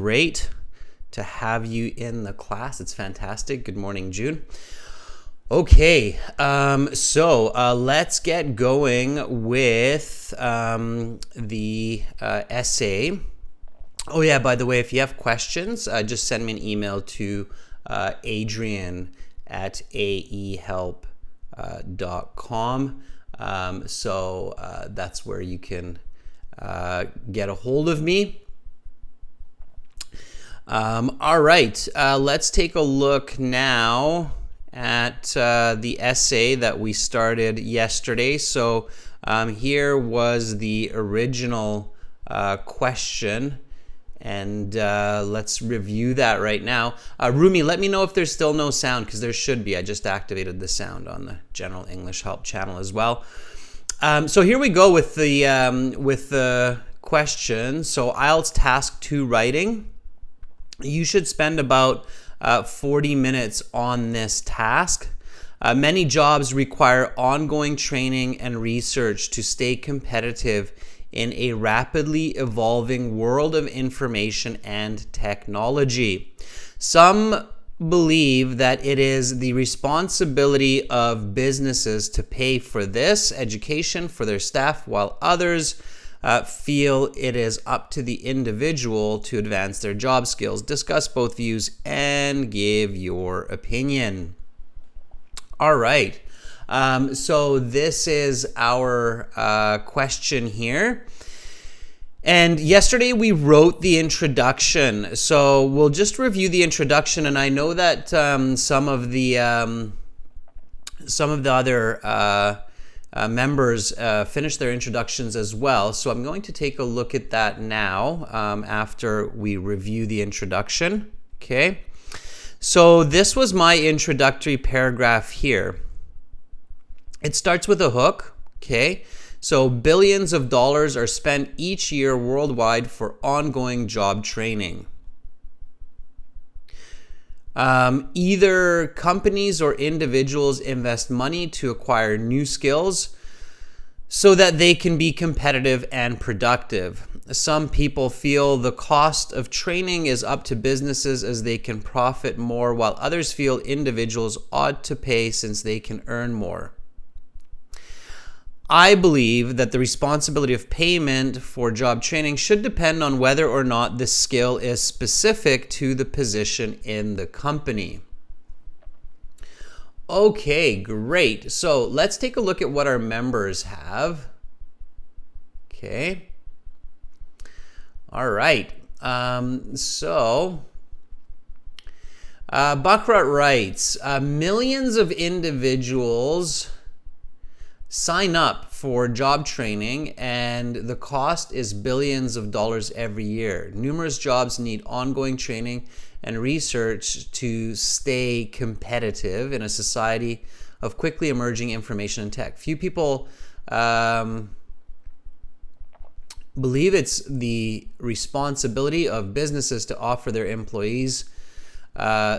Great to have you in the class. It's fantastic. Good morning, June. Okay, so let's get going with the essay. Oh yeah, by the way, if you have questions, just send me an email to Adrian at aehelp.com. So that's where you can get a hold of me. All right, let's take a look now at the essay that we started yesterday. So here was the original question, and let's review that right now. Rumi, let me know if there's still no sound, because there should be. I just activated the sound on the General English Help channel as well. So here we go with the question. So IELTS Task 2 writing. You should spend about 40 minutes on this task. Many jobs require ongoing training and research to stay competitive in a rapidly evolving world of information and technology. Some believe that it is the responsibility of businesses to pay for this education for their staff, while others feel it is up to the individual to advance their job skills. Discuss both views and give your opinion. All right. So this is our question here. And yesterday we wrote the introduction. So we'll just review the introduction. And I know that some of the other members finish their introductions as well. So I'm going to take a look at that now after we review the introduction. Okay. So this was my introductory paragraph here. It starts with a hook. Okay. So billions of dollars are spent each year worldwide for ongoing job training. Either companies or individuals invest money to acquire new skills so that they can be competitive and productive. Some people feel the cost of training is up to businesses as they can profit more, while others feel individuals ought to pay since they can earn more. I believe that the responsibility of payment for job training should depend on whether or not the skill is specific to the position in the company. Okay, great. So let's take a look at what our members have. Okay. All right. Bakrat writes, millions of individuals sign up for job training, and the cost is billions of dollars every year. Numerous jobs need ongoing training and research to stay competitive in a society of quickly emerging information and tech. Few people believe it's the responsibility of businesses to offer their employees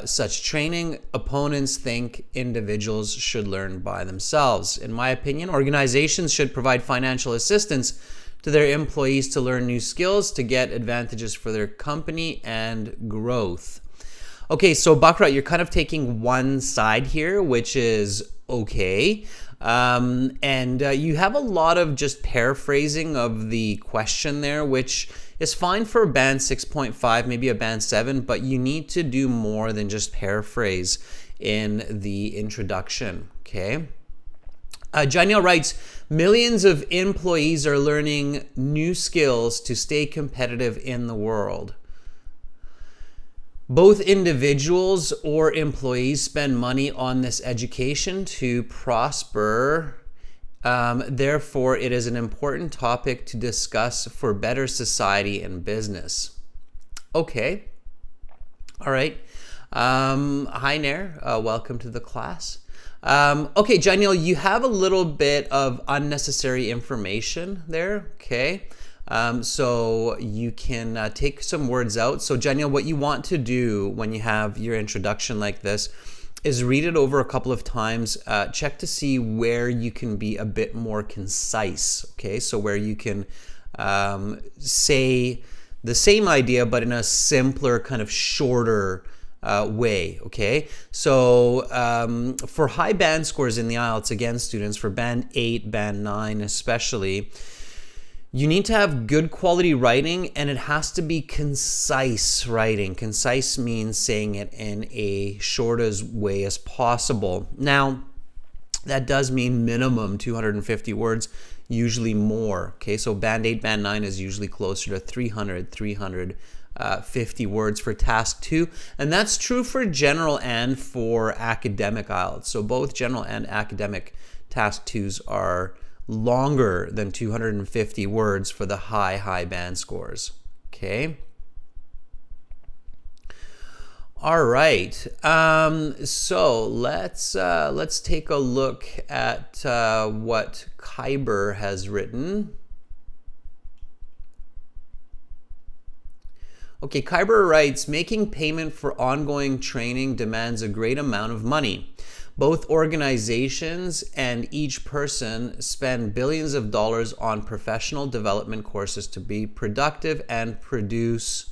such training. Opponents think individuals should learn by themselves. In my opinion, organizations should provide financial assistance to their employees to learn new skills to get advantages for their company and growth. Okay, so Bakrat, you're kind of taking one side here, which is okay. And you have a lot of just paraphrasing of the question there, which is fine for a band 6.5, maybe a band 7, but you need to do more than just paraphrase in the introduction, okay? Janelle writes, millions of employees are learning new skills to stay competitive in the world. Both individuals or employees spend money on this education to prosper. Therefore, it is an important topic to discuss for better society and business. Okay. All right. Hi, Nair. Welcome to the class. Okay, Janelle, you have a little bit of unnecessary information there. Okay. So you can take some words out. So Janelle, what you want to do when you have your introduction like this is read it over a couple of times, check to see where you can be a bit more concise, okay? So where you can say the same idea, but in a simpler, kind of shorter way, okay? So for high band scores in the IELTS, again, students, for band 8, band 9 especially, you need to have good quality writing, and it has to be concise writing. Concise means saying it in a short as way as possible. Now, that does mean minimum 250 words, usually more. Okay, so band 8, band 9 is usually closer to 350 words for task 2. And that's true for general and for academic IELTS. So both general and academic task 2s are longer than 250 words for the high band scores. Okay. All right, so let's take a look at what Kyber has written. Okay, Kyber writes, making payment for ongoing training demands a great amount of money. Both organizations and each person spend billions of dollars on professional development courses to be productive and produce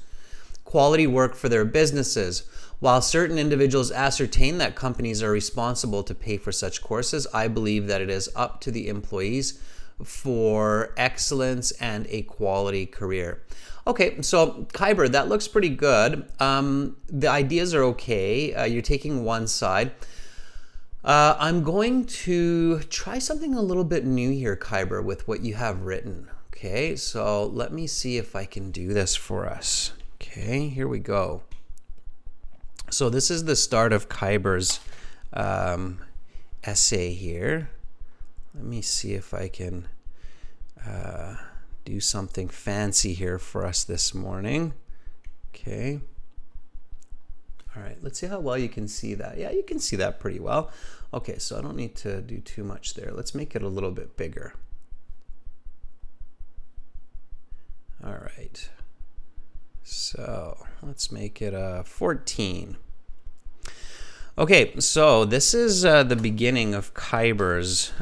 quality work for their businesses. While certain individuals ascertain that companies are responsible to pay for such courses, I believe that it is up to the employees for excellence and a quality career. Okay, so Kyber, that looks pretty good. The ideas are okay. You're taking one side. I'm going to try something a little bit new here, Kyber, with what you have written. Okay, so let me see if I can do this for us. Okay, here we go. So this is the start of Kyber's essay here. Let me see if I can do something fancy here for us this morning. Okay. All right, let's see how well you can see that. Yeah, you can see that pretty well. Okay, so I don't need to do too much there. Let's make it a little bit bigger. All right. So let's make it 14. Okay, so this is the beginning of Kyber's.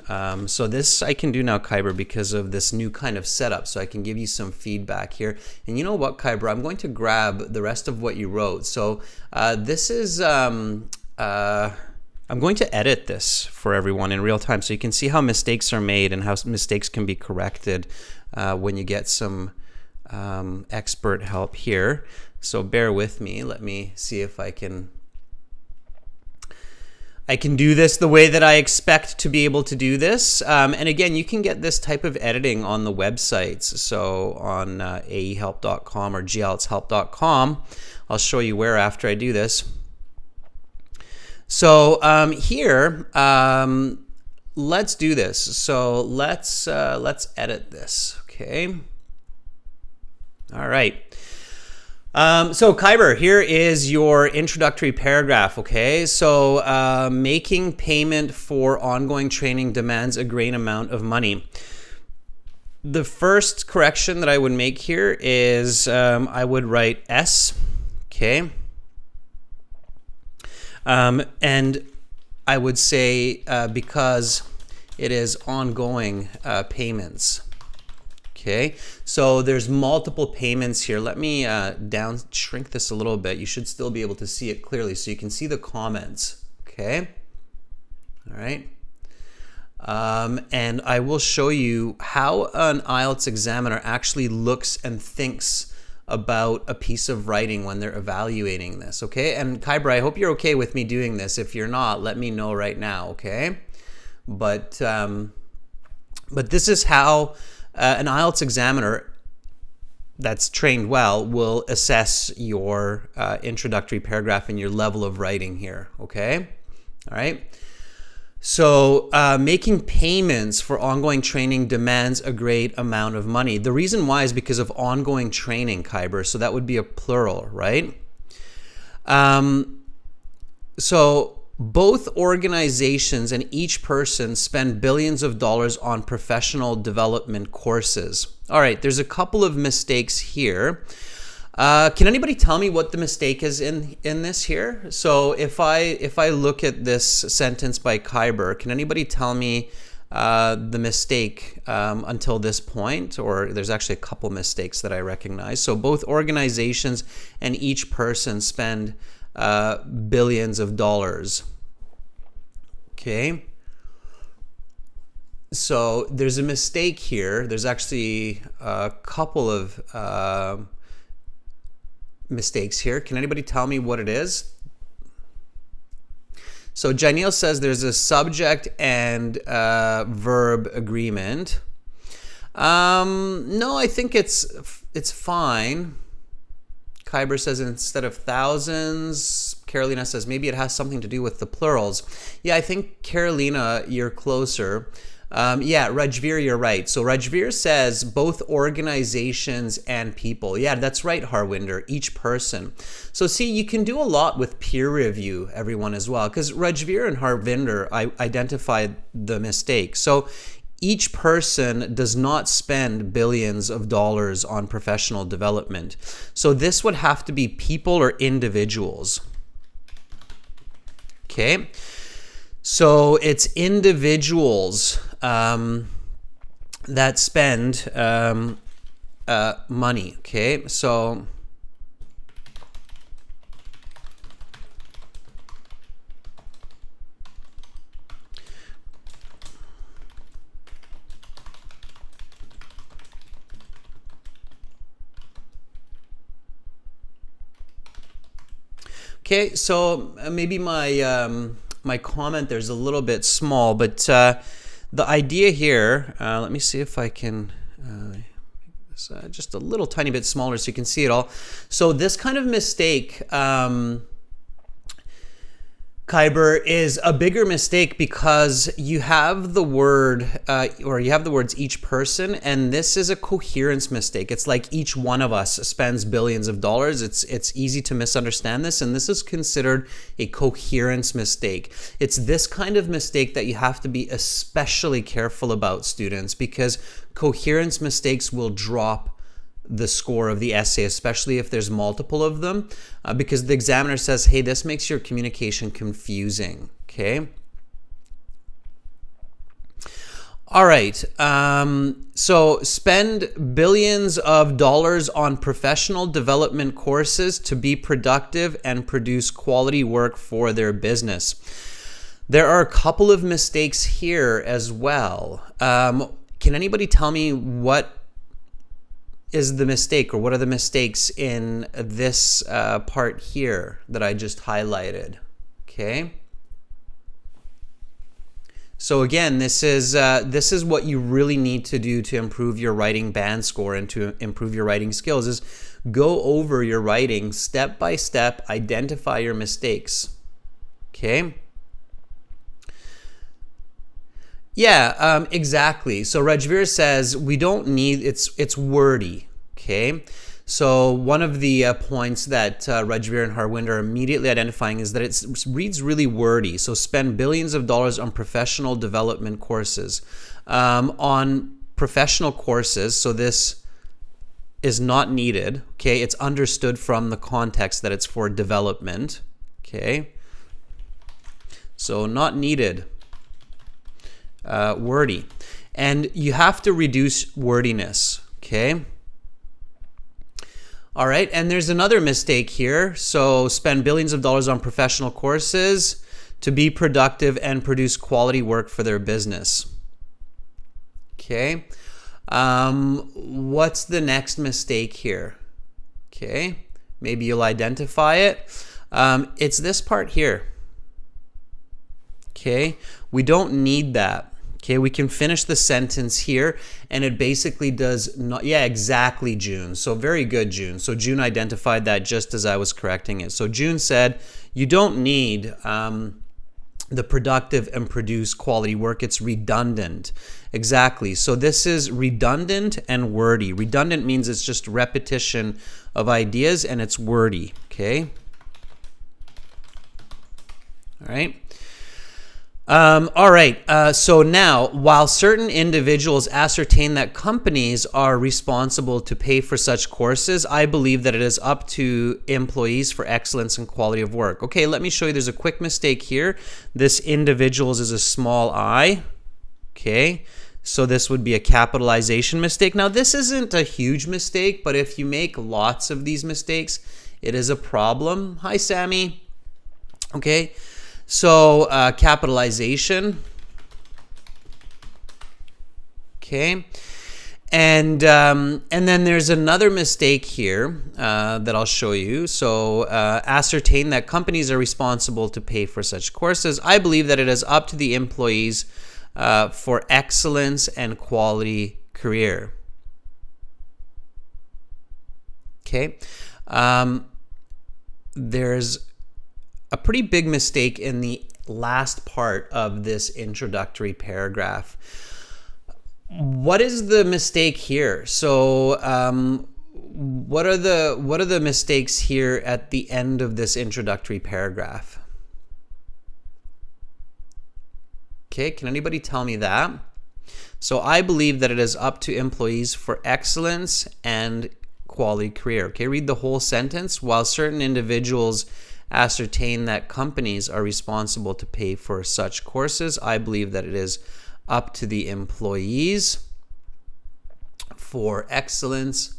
So this I can do now, Kyber, because of this new kind of setup. So I can give you some feedback here. And you know what, Kyber? I'm going to grab the rest of what you wrote. So this is, I'm going to edit this for everyone in real time so you can see how mistakes are made and how mistakes can be corrected when you get some expert help here. So bear with me. Let me see if I can do this the way that I expect to be able to do this. And again, you can get this type of editing on the websites. So on aehelp.com or gieltshelp.com. I'll show you where after I do this. So here, let's do this. So let's edit this, okay? All right. So Kyber, here is your introductory paragraph, okay? So making payment for ongoing training demands a great amount of money. The first correction that I would make here is I would write S, okay? And I would say because it is ongoing payments. Okay, so there's multiple payments here. Let me shrink this a little bit. You should still be able to see it clearly so you can see the comments. Okay, all right. And I will show you how an IELTS examiner actually looks and thinks about a piece of writing when they're evaluating this. Okay, and Kyber, I hope you're okay with me doing this. If you're not, let me know right now. Okay, but this is how an IELTS examiner that's trained well will assess your introductory paragraph and your level of writing here, okay? All right. So making payments for ongoing training demands a great amount of money. The reason why is because of ongoing training, Kyber, so that would be a plural, right? So both organizations and each person spend billions of dollars on professional development courses. All right, there's a couple of mistakes here. Can anybody tell me what the mistake is in this here? So if I look at this sentence by Kyber, can anybody tell me the mistake until this point, or there's actually a couple mistakes that I recognize. So both organizations and each person spend billions of dollars. Okay. So there's a mistake here. There's actually a couple of mistakes here. Can anybody tell me what it is? So Janelle says there's a subject and verb agreement. No, I think it's fine. Kyber says instead of thousands. Carolina says maybe it has something to do with the plurals. Yeah, I think Carolina, you're closer. Yeah, Rajveer, you're right. So Rajveer says both organizations and people. Yeah, that's right, Harwinder, each person. So see, you can do a lot with peer review, everyone, as well, because Rajveer and Harwinder identified the mistake. So each person does not spend billions of dollars on professional development. So this would have to be people or individuals. Okay. So it's individuals that spend money. Okay, so maybe my comment there's a little bit small, but the idea here, let me see if I can make this just a little tiny bit smaller so you can see it all. So this kind of mistake, Kyber, is a bigger mistake because you have the word, or you have the words each person, and this is a coherence mistake. It's like each one of us spends billions of dollars. It's easy to misunderstand this, and this is considered a coherence mistake. It's this kind of mistake that you have to be especially careful about, students, because coherence mistakes will drop the score of the essay, especially if there's multiple of them, because the examiner says, hey, this makes your communication confusing. Okay. All right. So spend billions of dollars on professional development courses to be productive and produce quality work for their business. There are a couple of mistakes here as well. Can anybody tell me what is the mistake, or what are the mistakes in this part here that I just highlighted? Okay. So again, this is what you really need to do to improve your writing band score and to improve your writing skills, is go over your writing step by step, identify your mistakes. Okay. Yeah, exactly. So Rajveer says we don't need, it's wordy. Okay. So one of the points that Rajveer and Harwinder are immediately identifying is that it reads really wordy. So spend billions of dollars on professional development courses. On professional courses, so this is not needed. Okay. It's understood from the context that it's for development. Okay. So not needed. Wordy, and you have to reduce wordiness. Okay. All right, and there's another mistake here. So spend billions of dollars on professional courses to be productive and produce quality work for their business. Okay. What's the next mistake here? Okay, maybe you'll identify it. It's this part here. Okay, we don't need that. Okay, we can finish the sentence here, and it basically does not, yeah, exactly, June. So very good, June. So June identified that just as I was correcting it. So June said, you don't need the productive and produce quality work. It's redundant. Exactly. So this is redundant and wordy. Redundant means it's just repetition of ideas, and it's wordy. Okay. All right. All right. So now, while certain individuals ascertain that companies are responsible to pay for such courses, I believe that it is up to employees for excellence and quality of work. Okay, let me show you. There's a quick mistake here. This individuals is a small I. Okay, so this would be a capitalization mistake. Now, this isn't a huge mistake, but if you make lots of these mistakes, it is a problem. Hi, Sammy. Okay, so capitalization. Okay, and then there's another mistake here that I'll show you. So ascertain that companies are responsible to pay for such courses. I believe that it is up to the employees for excellence and quality career. Okay, there's a pretty big mistake in the last part of this introductory paragraph. What is the mistake here? So what are the mistakes here at the end of this introductory paragraph? Okay, can anybody tell me that? So I believe that it is up to employees for excellence and quality career. Okay, read the whole sentence. While certain individuals ascertain that companies are responsible to pay for such courses, I believe that it is up to the employees for excellence.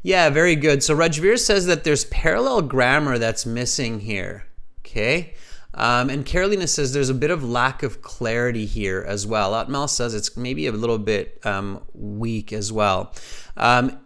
Yeah, very good. So Rajveer says that there's parallel grammar that's missing here. Okay. And Carolina says there's a bit of lack of clarity here as well. Atmal says it's maybe a little bit weak as well.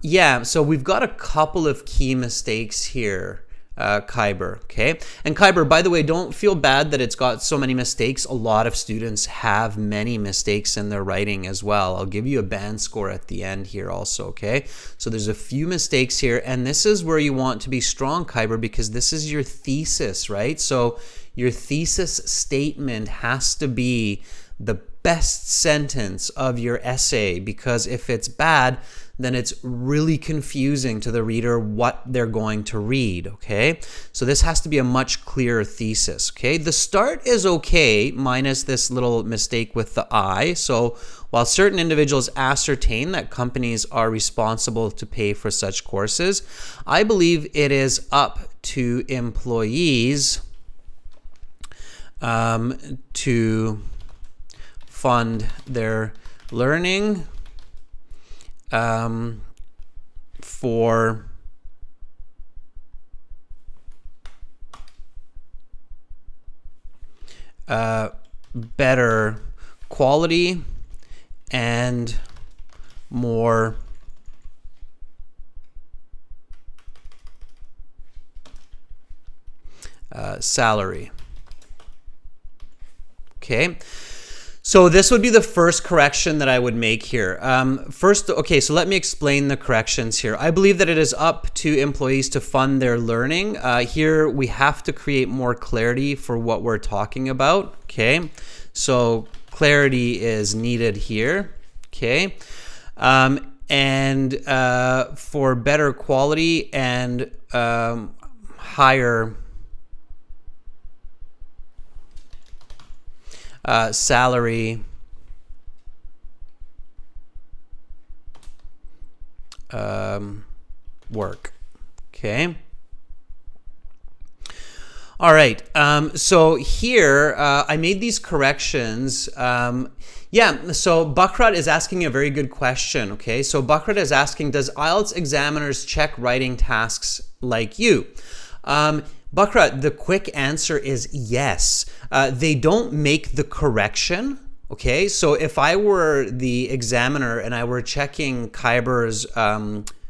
Yeah, so we've got a couple of key mistakes here. Kyber, okay? And Kyber, by the way, don't feel bad that it's got so many mistakes. A lot of students have many mistakes in their writing as well. I'll give you a band score at the end here also, okay? So there's a few mistakes here, and this is where you want to be strong, Kyber, because this is your thesis, right? So your thesis statement has to be the best sentence of your essay, because if it's bad, then it's really confusing to the reader what they're going to read, okay? So this has to be a much clearer thesis, okay? The start is okay, minus this little mistake with the I. So while certain individuals ascertain that companies are responsible to pay for such courses, I believe it is up to employees to fund their learning for better quality and more salary. Okay. So this would be the first correction that I would make here. Okay, so let me explain the corrections here. I believe that it is up to employees to fund their learning. Here we have to create more clarity for what we're talking about, okay? So clarity is needed here, okay? And for better quality and higher salary work. Okay. All right. So here I made these corrections. Yeah, so Bakrat is asking a very good question. Okay, so Bakrat is asking, does IELTS examiners check writing tasks like you? Bakrat, the quick answer is yes. They don't make the correction. Okay, so if I were the examiner and I were checking Kyber's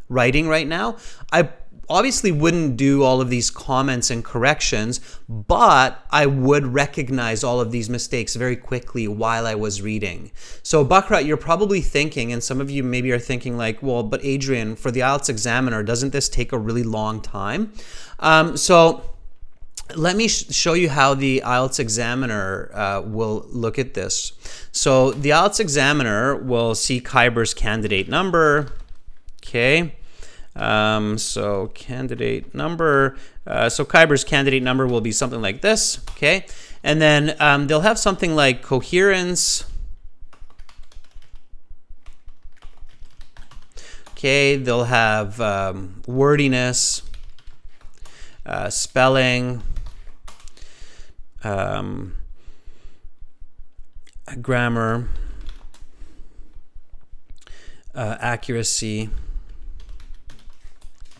writing right now, I obviously wouldn't do all of these comments and corrections, but I would recognize all of these mistakes very quickly while I was reading. So Bakrat, you're probably thinking, and some of you maybe are thinking like, well, but Adrian, for the IELTS examiner, doesn't this take a really long time? So let me show you how the IELTS examiner will look at this. So the IELTS examiner will see Kyber's candidate number, okay? So candidate number, so Kyber's candidate number will be something like this, okay? And then they'll have something like coherence, okay? They'll have wordiness, spelling, grammar, accuracy,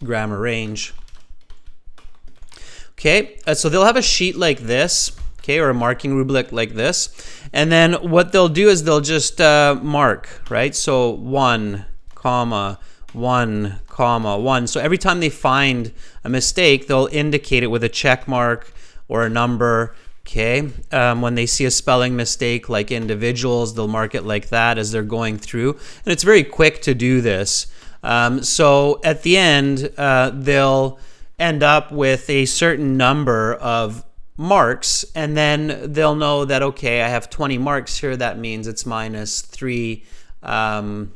grammar range. Okay, so they'll have a sheet like this, okay, or a marking rubric like this. And then what they'll do is they'll just mark, right? So 1, comma, 1, comma, 1. So every time they find a mistake, they'll indicate it with a check mark or a number. Okay, when they see a spelling mistake like individuals, they'll mark it like that as they're going through. And it's very quick to do this. So at the end, they'll end up with a certain number of marks, and then they'll know that, okay, I have 20 marks here. That means it's minus 3 band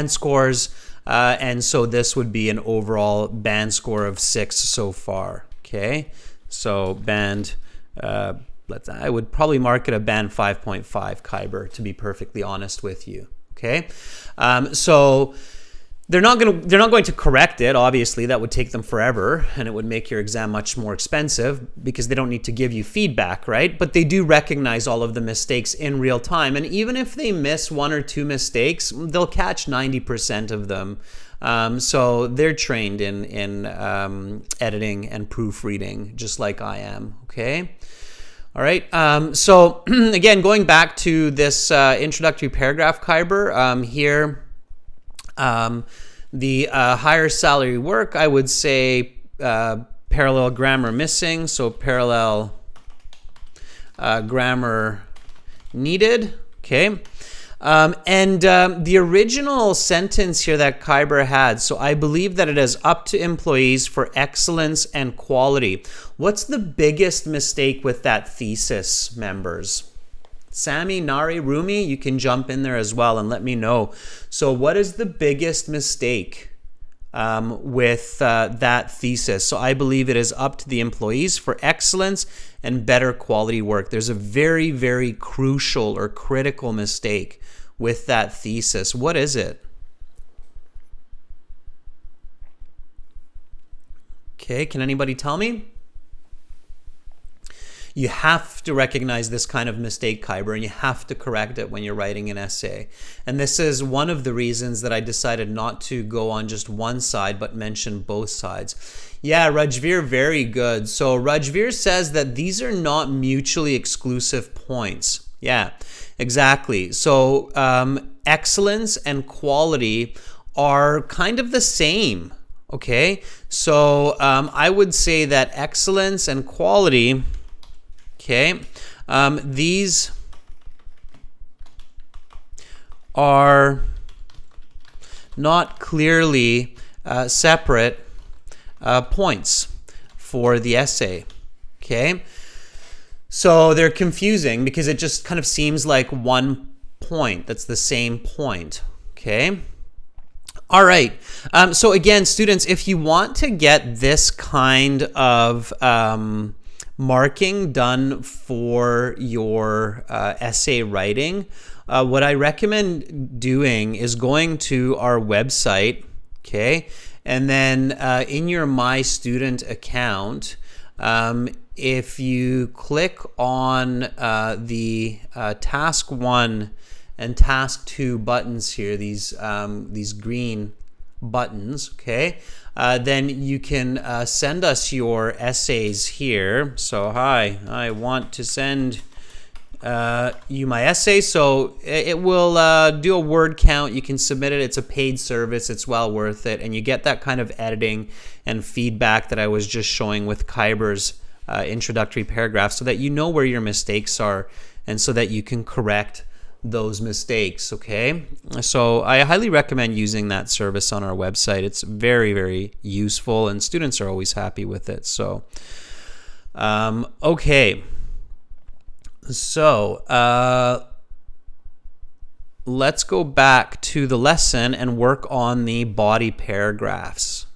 scores. And so this would be an overall band score of 6 so far. Okay, so band... I would probably mark it a band 5.5 Kyber, to be perfectly honest with you. Okay, so they're not going to correct it. Obviously, that would take them forever, and it would make your exam much more expensive because they don't need to give you feedback, right? But they do recognize all of the mistakes in real time, and even if they miss 1 or 2 mistakes, they'll catch 90% of them. So they're trained in editing and proofreading, just like I am. Okay. All right. So again, going back to this introductory paragraph, Kyber, here, the higher salary work, I would say parallel grammar missing, so parallel grammar needed. Okay. And the original sentence here that Kyber had, so I believe that it is up to employees for excellence and quality. What's the biggest mistake with that thesis, members? Sammy, Nari, Rumi, you can jump in there as well and let me know. So what is the biggest mistake with that thesis? So I believe it is up to the employees for excellence and better quality work. There's a very, very crucial or critical mistake with that thesis. What is it? Okay, can anybody tell me? You have to recognize this kind of mistake, Kyber, and you have to correct it when you're writing an essay. And this is one of the reasons that I decided not to go on just one side, but mention both sides. Yeah, Rajveer, very good. So Rajveer says that these are not mutually exclusive points. Yeah, exactly. So excellence and quality are kind of the same. Okay, so I would say that excellence and quality, okay, these are not clearly separate points for the essay. Okay, so they're confusing because it just kind of seems like one point that's the same point. Okay. All right. So again, students, if you want to get this kind of marking done for your essay writing, what I recommend doing is going to our website, okay, and then in your My Student account, if you click on the Task 1 and Task 2 buttons here, these green buttons, okay, then you can send us your essays here. So hi, I want to send you my essay. So it will do a word count. You can submit it. It's a paid service. It's well worth it. And you get that kind of editing and feedback that I was just showing with Kyber's introductory paragraph, so that you know where your mistakes are and so that you can correct those mistakes. Okay, so I highly recommend using that service on our website. It's very, very useful and students are always happy with it. So okay, so let's go back to the lesson and work on the body paragraphs.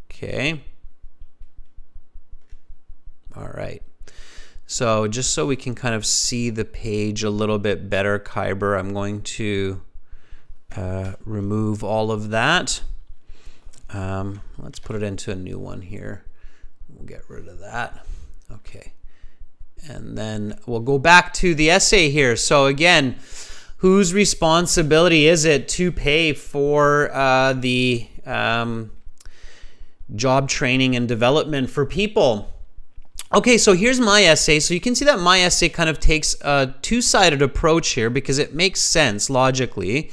Okay, all right. So just so we can kind of see the page a little bit better, Kyber, I'm going to remove all of that. Let's put it into a new one here. We'll get rid of that. Okay. And then we'll go back to the essay here. So again, Whose responsibility is it to pay for the job training and development for people? Okay, so here's my essay. So you can see that my essay kind of takes a two-sided approach here because it makes sense logically.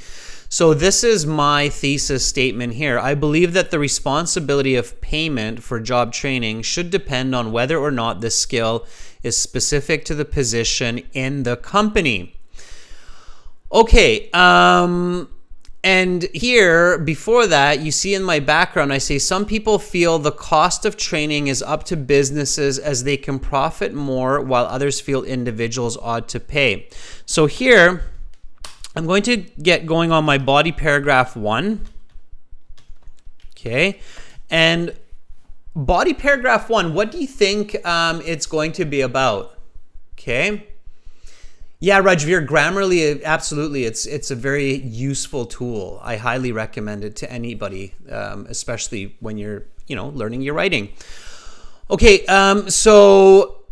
So this is my thesis statement here. I believe that the responsibility of payment for job training should depend on whether or not the skill is specific to the position in the company. Okay, and here, before that, you see in my background, I say some people feel the cost of training is up to businesses as they can profit more, while others feel individuals ought to pay. So here, I'm going to get going on my body paragraph 1. Okay, and body paragraph 1, what do you think it's going to be about? Okay. Yeah, Rajveer, Grammarly, absolutely. It's a very useful tool. I highly recommend it to anybody, especially when you're, learning your writing. Okay, so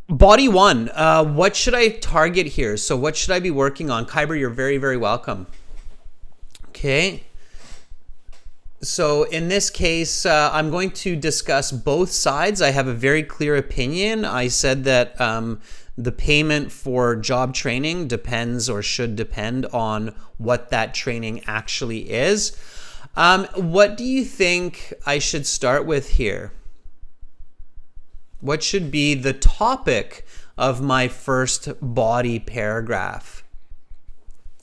body 1, what should I target here? So what should I be working on? Kyber, you're very, very welcome. Okay. So in this case, I'm going to discuss both sides. I have a very clear opinion. I said that the payment for job training depends or should depend on what that training actually is. What do you think I should start with here? What should be the topic of my first body paragraph?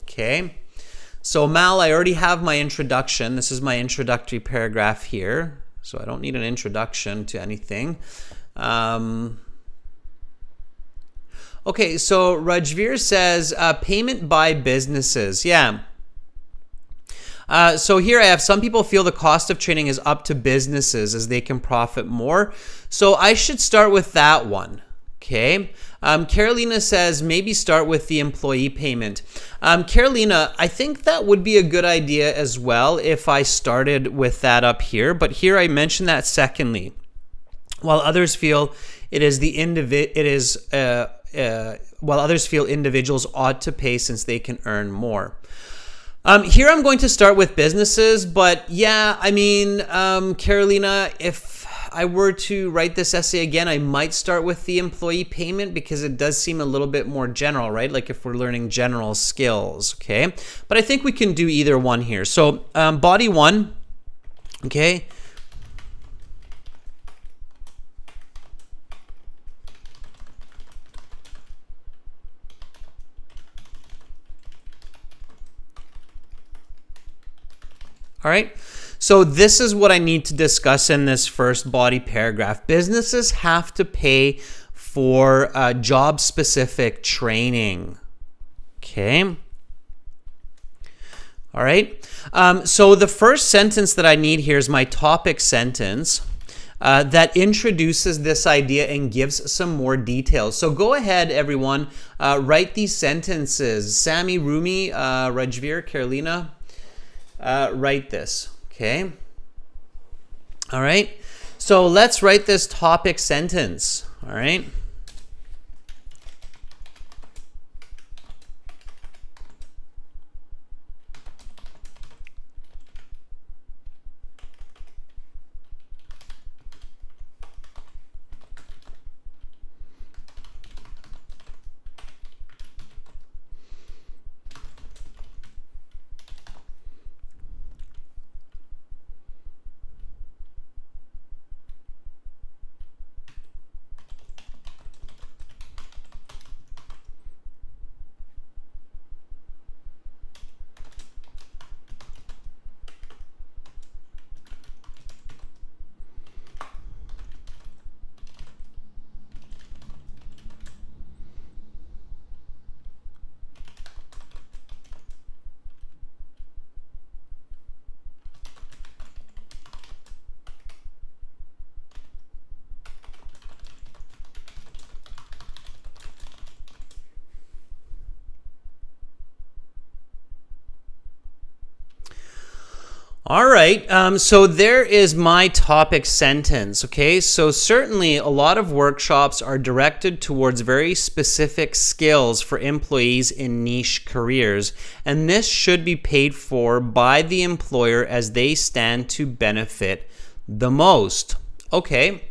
Okay. So Mal, I already have my introduction. This is my introductory paragraph here. So I don't need an introduction to anything. Okay, so Rajveer says payment by businesses. Yeah. So here I have some people feel the cost of training is up to businesses as they can profit more. So I should start with that one. Okay. Carolina says maybe start with the employee payment. Carolina, I think that would be a good idea as well if I started with that up here. But here I mentioned that secondly. While others feel while others feel individuals ought to pay since they can earn more. Here I'm going to start with businesses, but yeah, I mean, Carolina, if I were to write this essay again, I might start with the employee payment because it does seem a little bit more general, right? Like if we're learning general skills, okay? But I think we can do either one here. So body 1, okay? All right, so this is what I need to discuss in this first body paragraph. Businesses have to pay for job-specific training. Okay. All right. So the first sentence that I need here is my topic sentence that introduces this idea and gives some more details. So go ahead, everyone, write these sentences. Sammy, Rumi, Rajveer, Carolina. Write this, okay? All right, so let's write this topic sentence, all right? All right, so there is my topic sentence, okay? So certainly a lot of workshops are directed towards very specific skills for employees in niche careers, and this should be paid for by the employer as they stand to benefit the most. Okay,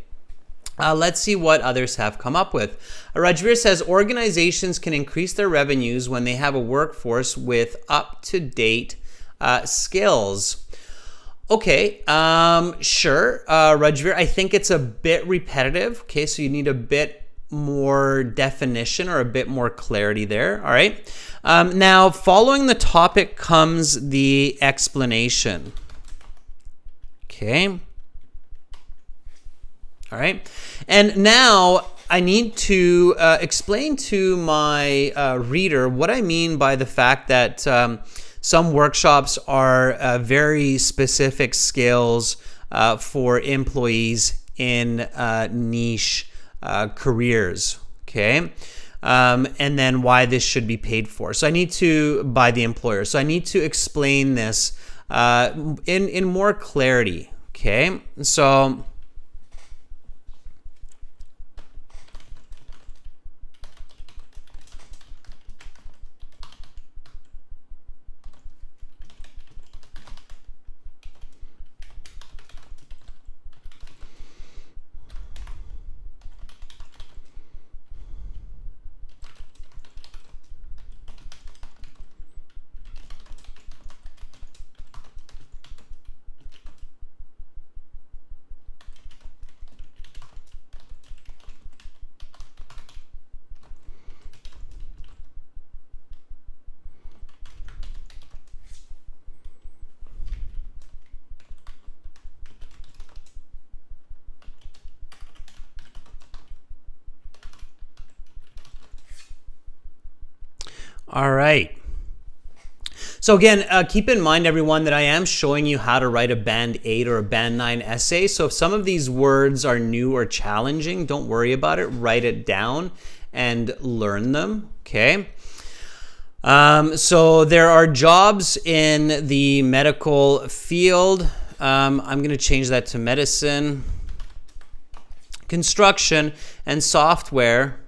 let's see what others have come up with. Rajveer says organizations can increase their revenues when they have a workforce with up-to-date skills. Okay, sure, Rajveer, I think it's a bit repetitive. Okay, so you need a bit more definition or a bit more clarity there. All right. Now, following the topic comes the explanation. Okay. All right. And now I need to explain to my reader what I mean by the fact that some workshops are very specific skills for employees in niche careers, okay? And then why this should be paid for. So I need to, by the employer. So I need to explain this in more clarity, okay? So all right. So again, keep in mind, everyone, that I am showing you how to write a Band 8 or a Band 9 essay. So if some of these words are new or challenging, don't worry about it. Write it down and learn them, okay? So there are jobs in the medical field. I'm going to change that to medicine, construction, and software,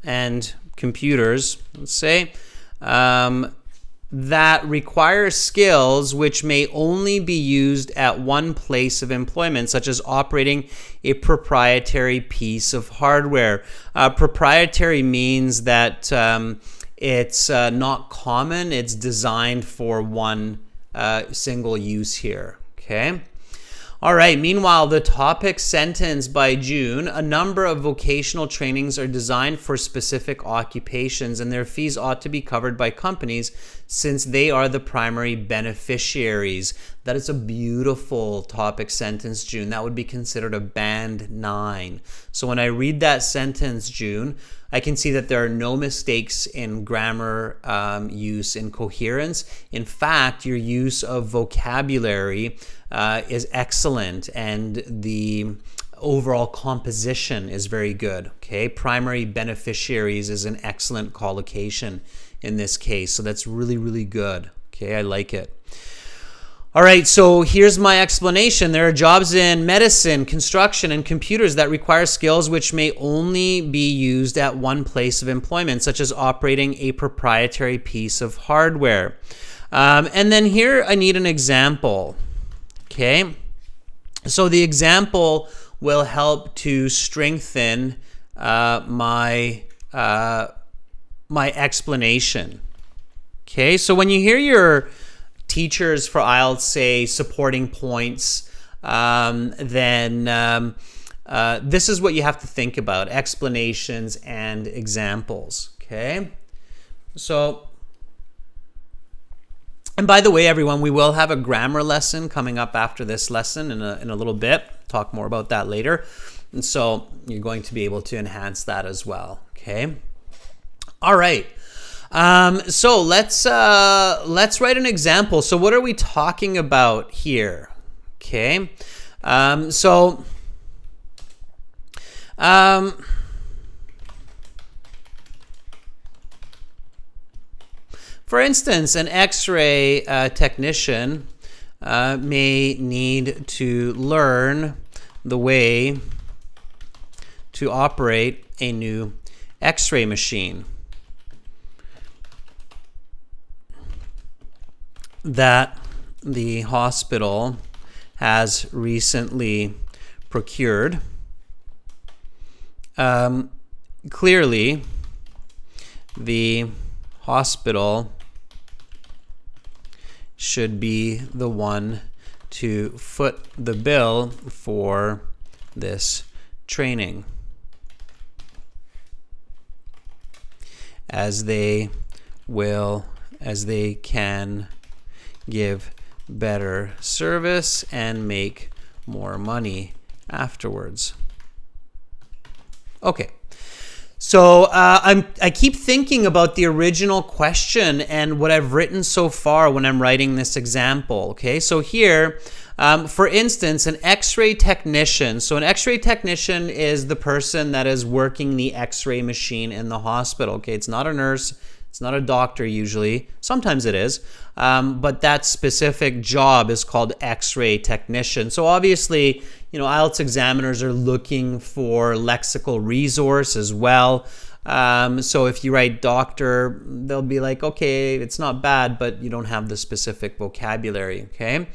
and computers, let's say, that require skills which may only be used at one place of employment, such as operating a proprietary piece of hardware. Proprietary means that it's not common, it's designed for one single use here, okay? All right, meanwhile, the topic sentence by June, a number of vocational trainings are designed for specific occupations and their fees ought to be covered by companies since they are the primary beneficiaries. That is a beautiful topic sentence, June. That would be considered a Band 9. So when I read that sentence, June, I can see that there are no mistakes in grammar use in coherence. In fact, your use of vocabulary is excellent and the overall composition is very good, okay? Primary beneficiaries is an excellent collocation in this case, so that's really, really good, okay? I like it. All right, so here's my explanation. There are jobs in medicine, construction, and computers that require skills which may only be used at one place of employment, such as operating a proprietary piece of hardware. And then here I need an example, okay? So the example will help to strengthen my explanation, okay? So when you hear your teachers for IELTS say supporting points, then this is what you have to think about: explanations and examples, okay? So, and by the way, everyone, we will have a grammar lesson coming up after this lesson in a little bit. Talk more about that later. And so you're going to be able to enhance that as well, okay? All right. So let's write an example. So what are we talking about here? Okay. For instance, an X-ray technician may need to learn the way to operate a new X-ray machine that the hospital has recently procured. Clearly, the hospital should be the one to foot the bill for this training, as they can give better service and make more money afterwards. Okay. So I keep thinking about the original question and what I've written so far when I'm writing this example. Okay, so here, for instance, an X-ray technician. So an X-ray technician is the person that is working the X-ray machine in the hospital. Okay, it's not a nurse. It's not a doctor usually. Sometimes it is. But that specific job is called X-ray technician. So obviously, IELTS examiners are looking for lexical resource as well. So if you write doctor, they'll be like, okay, it's not bad, but you don't have the specific vocabulary, okay?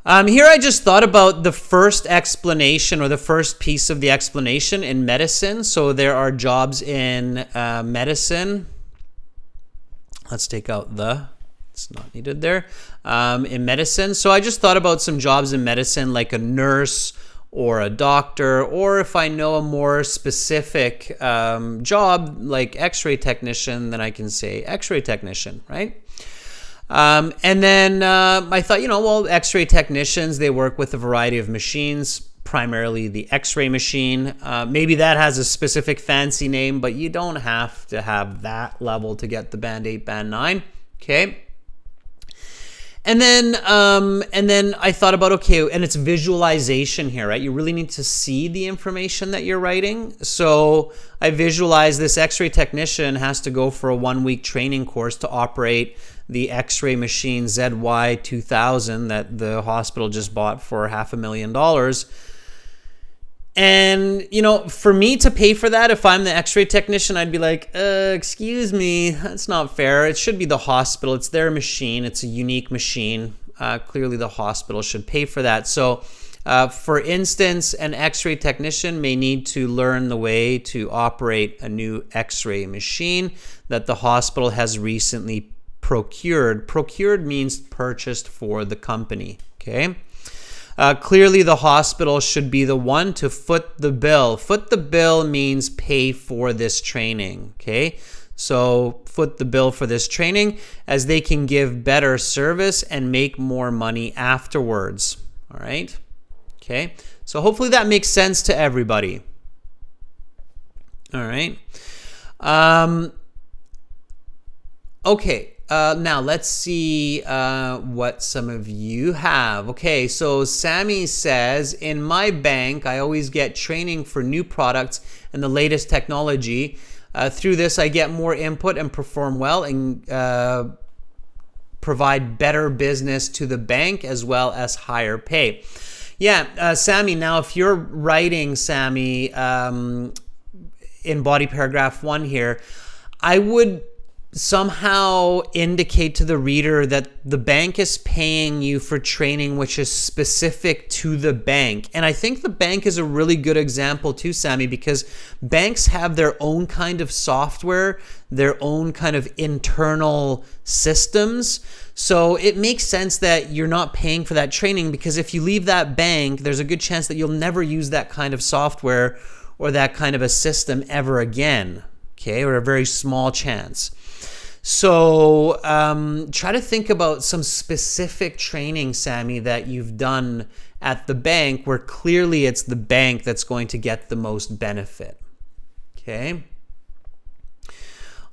Here I just thought about the first explanation or the first piece of the explanation in medicine. So there are jobs in medicine. Let's take out the, it's not needed there, in medicine. So I just thought about some jobs in medicine like a nurse or a doctor, or if I know a more specific job like X-ray technician, then I can say X-ray technician, right? And then I thought, well, X-ray technicians, they work with a variety of machines, primarily the X-ray machine. Maybe that has a specific fancy name, but you don't have to have that level to get the Band 8, Band 9, okay? And then I thought about, okay, and it's visualization here, right? You really need to see the information that you're writing. So I visualize this X-ray technician has to go for a 1-week training course to operate the X-ray machine ZY2000 that the hospital just bought for $500,000. And, for me to pay for that, if I'm the X-ray technician, I'd be like, excuse me, that's not fair. It should be the hospital. It's their machine. It's a unique machine. Clearly, the hospital should pay for that. So, for instance, an X-ray technician may need to learn the way to operate a new X-ray machine that the hospital has recently procured. Procured means purchased for the company, okay? Clearly, the hospital should be the one to foot the bill. Foot the bill means pay for this training, okay? So foot the bill for this training as they can give better service and make more money afterwards, all right? Okay, so hopefully that makes sense to everybody. All right. Okay. Now let's see what some of you have. Okay, so Sammy says, in my bank, I always get training for new products and the latest technology. Through this, I get more input and perform well and provide better business to the bank as well as higher pay. Yeah, Sammy, now if you're writing, Sammy, in body paragraph 1 here, I would somehow indicate to the reader that the bank is paying you for training which is specific to the bank. And I think the bank is a really good example too, Sammy, because banks have their own kind of software, their own kind of internal systems. So it makes sense that you're not paying for that training, because if you leave that bank, there's a good chance that you'll never use that kind of software or that kind of a system ever again, okay, or a very small chance. So try to think about some specific training, Sammy, that you've done at the bank where clearly it's the bank that's going to get the most benefit. Okay.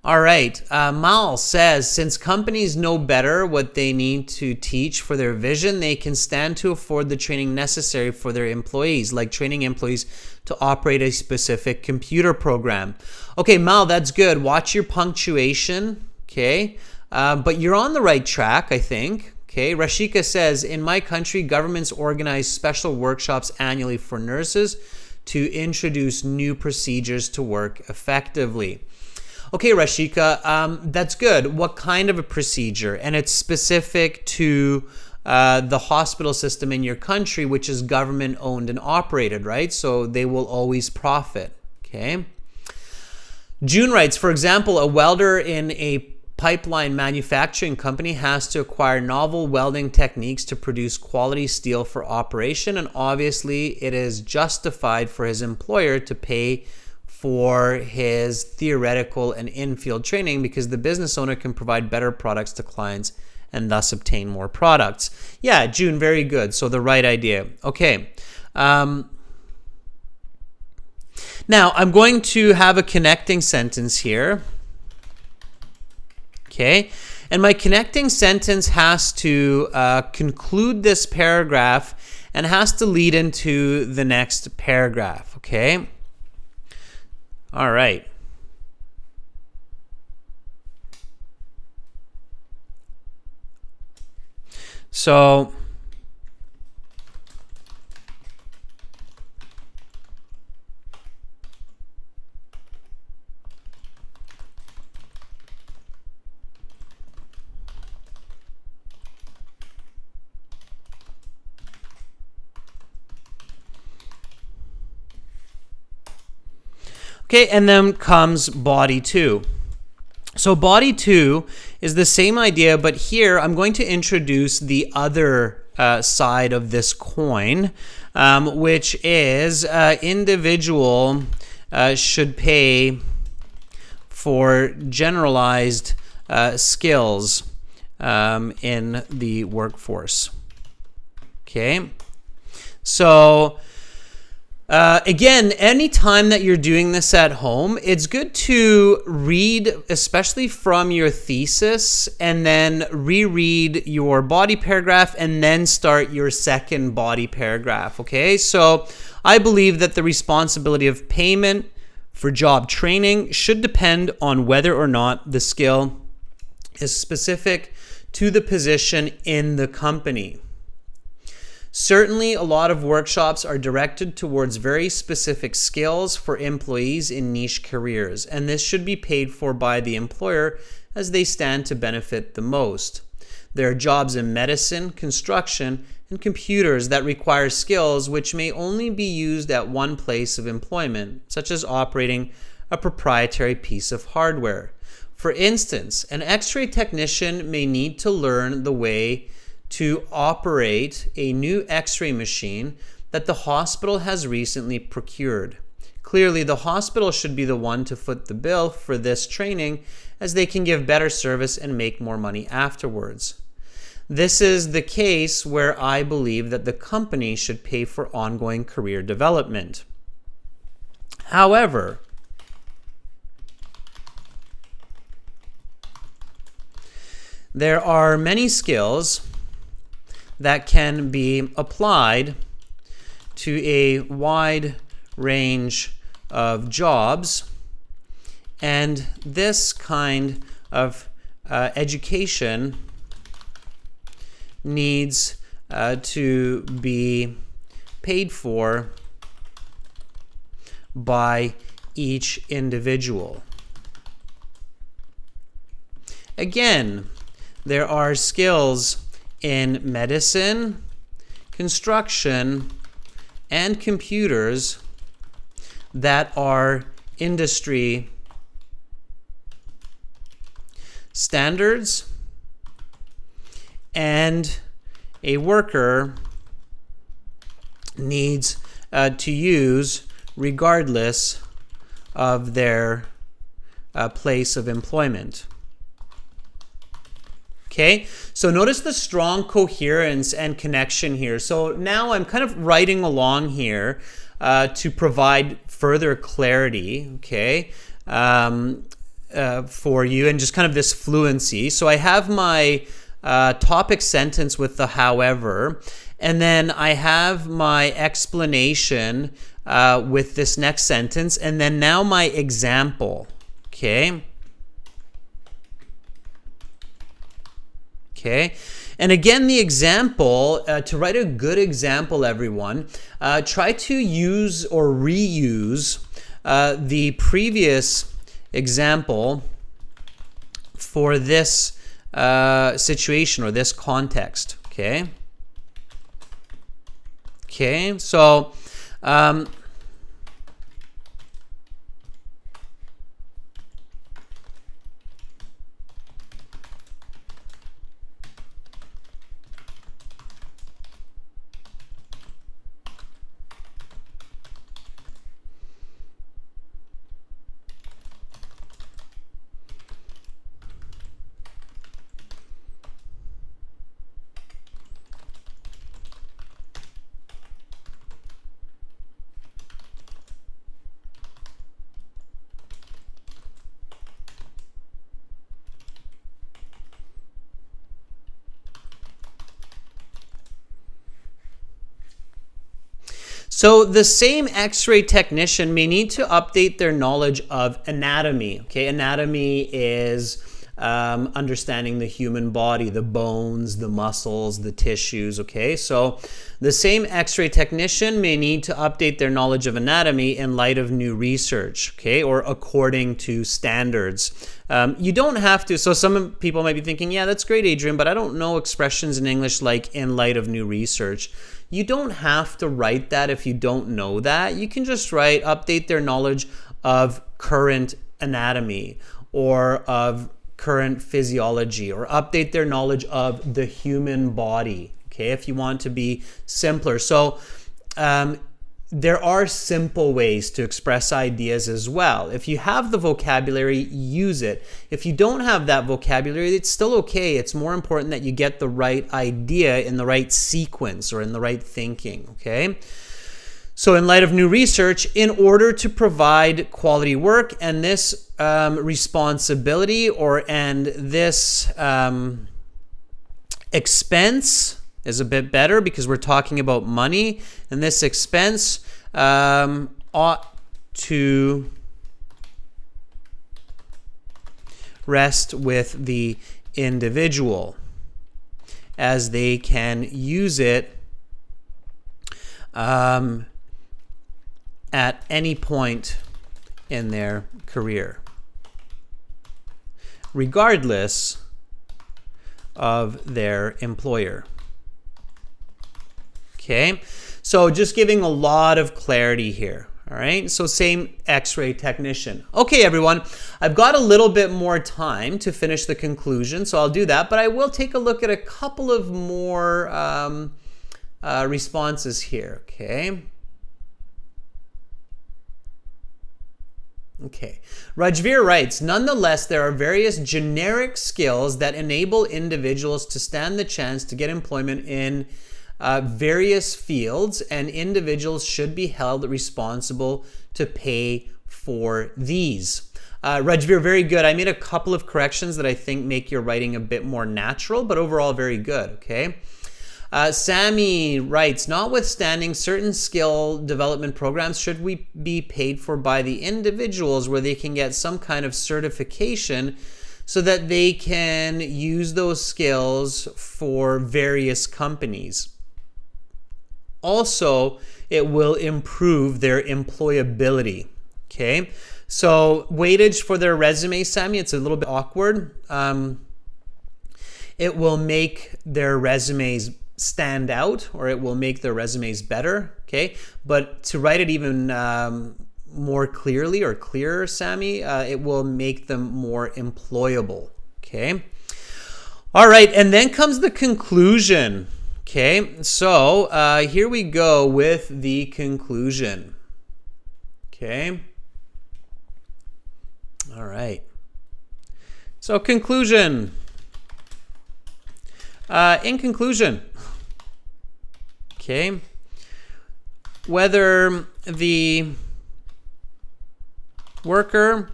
All right. Mal says, since companies know better what they need to teach for their vision, they can stand to afford the training necessary for their employees, like training employees to operate a specific computer program. Okay, Mal, that's good. Watch your punctuation. Okay, but you're on the right track, I think. Okay, Rashika says, in my country, governments organize special workshops annually for nurses to introduce new procedures to work effectively. Okay, Rashika, that's good. What kind of a procedure? And it's specific to the hospital system in your country, which is government owned and operated, right? So they will always profit, okay? June writes, for example, a welder in a pipeline manufacturing company has to acquire novel welding techniques to produce quality steel for operation, and obviously it is justified for his employer to pay for his theoretical and in-field training because the business owner can provide better products to clients and thus obtain more products. Yeah, June, very good. So the right idea. Okay. Now I'm going to have a connecting sentence here. Okay. And my connecting sentence has to conclude this paragraph and has to lead into the next paragraph. Okay. All right. So okay, and then comes body 2. So body 2 is the same idea, but here I'm going to introduce the other side of this coin, which is individual should pay for generalized skills in the workforce. Okay, so again, anytime that you're doing this at home, it's good to read, especially from your thesis, and then reread your body paragraph and then start your second body paragraph, okay? So I believe that the responsibility of payment for job training should depend on whether or not the skill is specific to the position in the company. Certainly, a lot of workshops are directed towards very specific skills for employees in niche careers, and this should be paid for by the employer as they stand to benefit the most. There are jobs in medicine, construction, and computers that require skills which may only be used at one place of employment, such as operating a proprietary piece of hardware. For instance, an X-ray technician may need to learn the way to operate a new X-ray machine that the hospital has recently procured. Clearly, the hospital should be the one to foot the bill for this training, as they can give better service and make more money afterwards. This is the case where I believe that the company should pay for ongoing career development. However, there are many skills that can be applied to a wide range of jobs, and this kind of education needs to be paid for by each individual. Again, there are skills in medicine, construction, and computers that are industry standards, and a worker needs to use regardless of their place of employment. Okay, so notice the strong coherence and connection here. So now I'm kind of writing along here to provide further clarity, okay, for you, and just kind of this fluency. So I have my topic sentence with the however, and then I have my explanation with this next sentence, and then now my example, okay? Okay, and again, the example, to write a good example, everyone, try to use or reuse the previous example for this situation or this context. Okay. Okay, so So the same X-ray technician may need to update their knowledge of anatomy. Okay, anatomy is understanding the human body, the bones, the muscles, the tissues. Okay, so the same X-ray technician may need to update their knowledge of anatomy in light of new research. Okay, or according to standards. You don't have to. So some people might be thinking, yeah, that's great, Adrian, but I don't know expressions in English like in light of new research. You don't have to write that if you don't know that. You can just write update their knowledge of current anatomy or of current physiology, or update their knowledge of the human body, okay, if you want to be simpler. So there are simple ways to express ideas as well. If you have the vocabulary, use it. If you don't have that vocabulary, it's still okay. It's more important that you get the right idea in the right sequence or in the right thinking, okay? So in light of new research, in order to provide quality work, and this responsibility and this expense is a bit better because we're talking about money, and this expense ought to rest with the individual as they can use it at any point in their career, regardless of their employer. Okay, so just giving a lot of clarity here. All right, so same X-ray technician. Okay, everyone, I've got a little bit more time to finish the conclusion, so I'll do that, but I will take a look at a couple of more responses here, okay? Okay, Rajveer writes, nonetheless, there are various generic skills that enable individuals to stand the chance to get employment in various fields, and individuals should be held responsible to pay for these. Rajveer, very good. I made a couple of corrections that I think make your writing a bit more natural, but overall very good, okay? Sammy writes, notwithstanding certain skill development programs should we be paid for by the individuals where they can get some kind of certification so that they can use those skills for various companies. Also, it will improve their employability, okay? So weightage for their resume, Sammy, it's a little bit awkward. It will make their resumes stand out, or it will make their resumes better, okay? But to write it even more clearly or clearer, Sammy, it will make them more employable, okay? All right, and then comes the conclusion, okay? So here we go with the conclusion, okay? All right. So conclusion. In conclusion, okay, whether the worker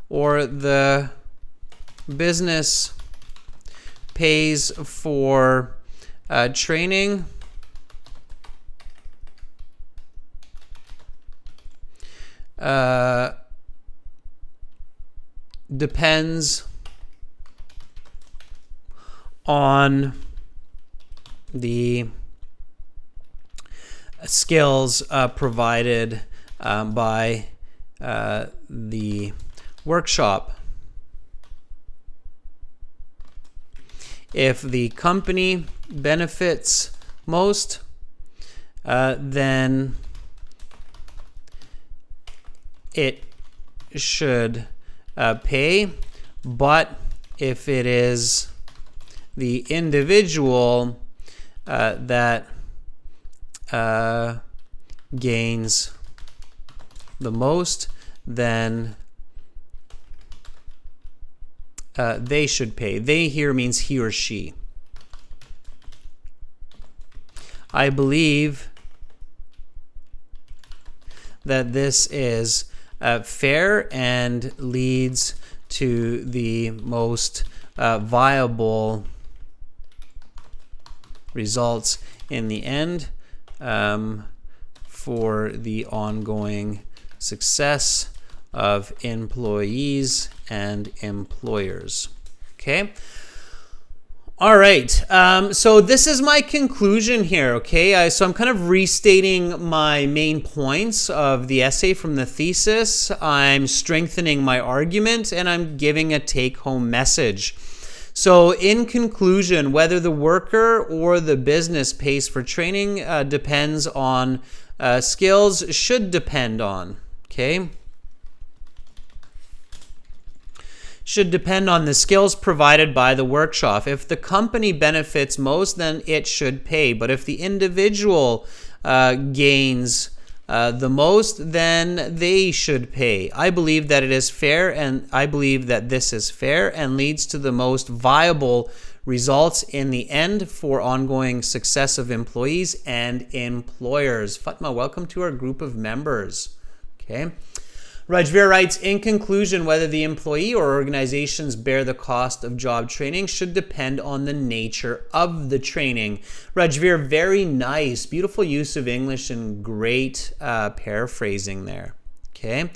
or the business pays for training, depends on the skills provided by the workshop. If the company benefits most, then it should pay, but if it is the individual that gains the most, then they should pay. They here means he or she. I believe that this is fair and leads to the most viable results in the end for the ongoing success of employees and employers. Okay. All right. So this is my conclusion here. Okay. So I'm kind of restating my main points of the essay from the thesis. I'm strengthening my argument and I'm giving a take-home message. So in conclusion, whether the worker or the business pays for training depends on skills, should depend on. Okay. Should depend on the skills provided by the workshop. If the company benefits most, then it should pay. But if the individual gains the most, then they should pay. I believe that it is fair, and I believe that this is fair and leads to the most viable results in the end for ongoing success of employees and employers. Fatma, welcome to our group of members. Okay. Rajveer writes, in conclusion, whether the employee or organizations bear the cost of job training should depend on the nature of the training. Rajveer, very nice. Beautiful use of English and great paraphrasing there. Okay.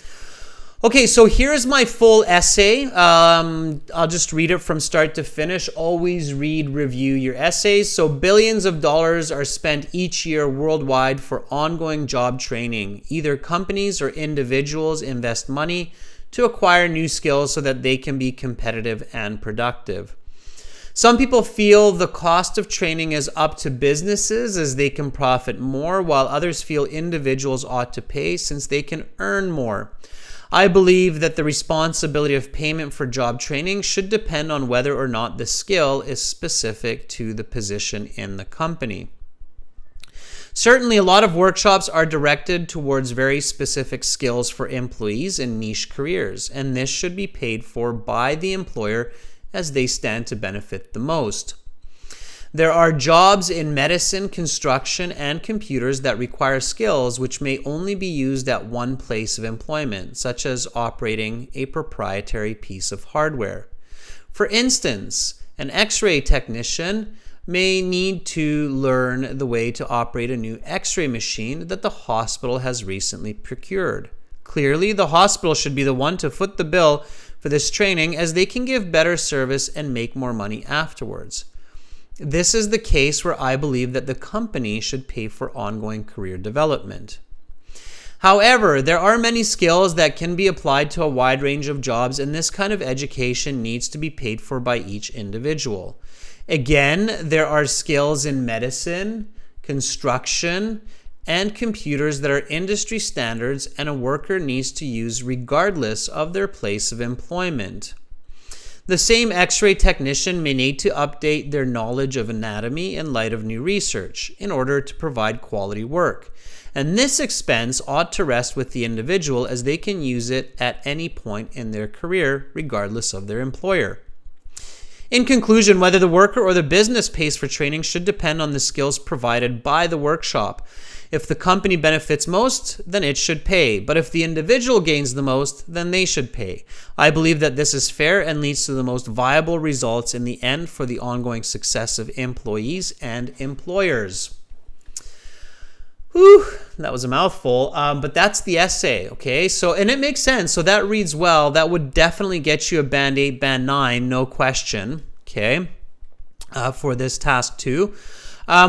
Okay, so here's my full essay. I'll just read it from start to finish. Always read, review your essays. So billions of dollars are spent each year worldwide for ongoing job training. Either companies or individuals invest money to acquire new skills so that they can be competitive and productive. Some people feel the cost of training is up to businesses as they can profit more, while others feel individuals ought to pay since they can earn more. I believe that the responsibility of payment for job training should depend on whether or not the skill is specific to the position in the company. Certainly, a lot of workshops are directed towards very specific skills for employees in niche careers, and this should be paid for by the employer as they stand to benefit the most. There are jobs in medicine, construction, and computers that require skills which may only be used at one place of employment, such as operating a proprietary piece of hardware. For instance, an X-ray technician may need to learn the way to operate a new X-ray machine that the hospital has recently procured. Clearly, the hospital should be the one to foot the bill for this training, as they can give better service and make more money afterwards. This is the case where I believe that the company should pay for ongoing career development. However, there are many skills that can be applied to a wide range of jobs, and this kind of education needs to be paid for by each individual. Again, there are skills in medicine, construction, and computers that are industry standards and a worker needs to use regardless of their place of employment. The same X-ray technician may need to update their knowledge of anatomy in light of new research in order to provide quality work. And this expense ought to rest with the individual as they can use it at any point in their career, regardless of their employer. In conclusion, whether the worker or the business pays for training should depend on the skills provided by the workshop. If the company benefits most, then it should pay. But if the individual gains the most, then they should pay. I believe that this is fair and leads to the most viable results in the end for the ongoing success of employees and employers. Whew, that was a mouthful, but that's the essay, okay? So, and it makes sense. So that reads well. That would definitely get you a Band 8, Band 9, no question, okay? for this task 2.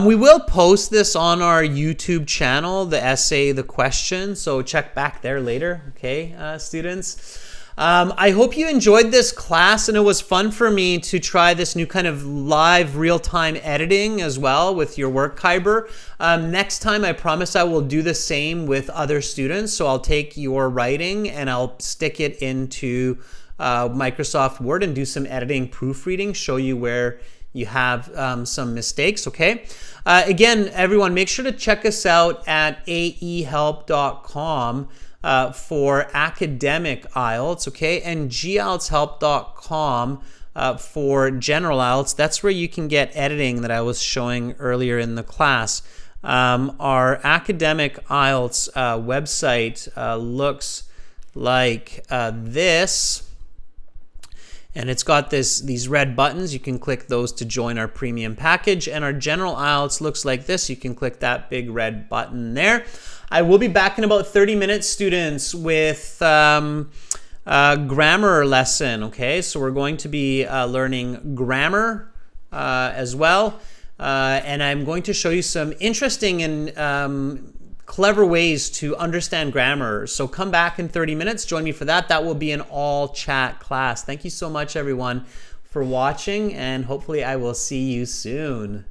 We will post this on our YouTube channel, the essay, the question, so check back there later, okay, students? I hope you enjoyed this class, and it was fun for me to try this new kind of live real-time editing as well with your work, Kyber. Next time, I promise I will do the same with other students. So I'll take your writing and I'll stick it into Microsoft Word and do some editing, proofreading, show you where you have some mistakes, okay? Again, everyone, make sure to check us out at aehelp.com for academic IELTS, okay? And gieltshelp.com for general IELTS. That's where you can get editing that I was showing earlier in the class. Our academic IELTS website looks like this. And it's got these red buttons. You can click those to join our premium package. And our general IELTS looks like this. You can click that big red button there. I will be back in about 30 minutes, students, with a grammar lesson, okay? So we're going to be learning grammar as well. And I'm going to show you some interesting and clever ways to understand grammar. So come back in 30 minutes. Join me for that. That will be an all chat class. Thank you so much, everyone, for watching, and hopefully I will see you soon.